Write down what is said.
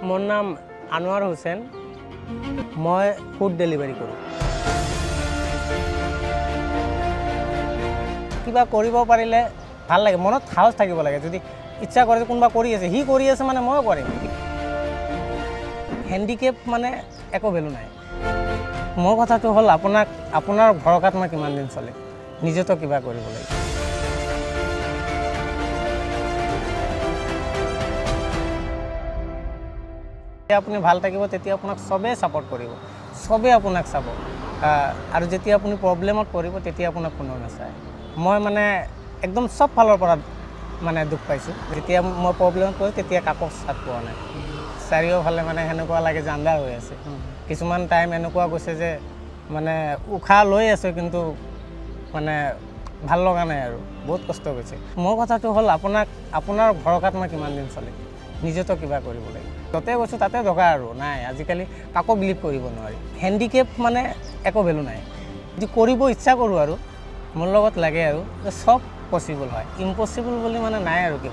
मोर नाम আনোয়ার হোসেন मैं food delivery करूँ किबा करिब पारिले ভাল লাগে মনত সাহস থাকিব লাগে যদি ইচ্ছা কৰে কোনবা কৰি আছে হি কৰি আছে মানে মই কৰিম হ্যান্ডিক্যাপ মানে একো ভ্যালু নাই মোৰ কথাটো হল আপোনাৰ ভৰকাত মই কিমান দিন চলে নিজে তো কিবা কৰিব লাগে আপুনি ভাল থাকিব তেতিয়া আপোনাক সবে সাপোৰ্ট কৰিব সবে আপোনাক চাব আৰু যেতিয়া আপুনি প্ৰবলেমত পৰিব তেতিয়া আপোনাক কোনো নাচায় মই মানে একদম সব ফালৰ পৰা মানে দুখ পাইছো যেতিয়া মই প্ৰবলেমত পৰি তেতিয়া কাকো সাথ পোৱা নাই চাৰিওফালে মানে হেনেকুৱা লাগে জানদাৰ হৈ আছে কিছুমান টাইম এনেকুৱা গৈছে যে মানে উখা লৈ আছে কিন্তু মানে ভাল লগা নাই আৰু বহুত কষ্ট হৈছে মোৰ কথাটো হল আপোনাৰ ভৰকাত মই কিমান দিন চলে নিজে তো কিবা কৰিব লাগে যতে গৈছো তাতে দগা আৰু নাই আজিকালি কাকো বিলিভ কৰিব নোৱাৰি হ্যান্ডিক্যাপ মানে একো ভ্যালু নাই যদি কৰিব ইচ্ছা কৰো আৰু মোৰ লগত লাগে আৰু সব পসিবল হয় ইম্পসিবল বুলি মানে নাই আৰু কিবা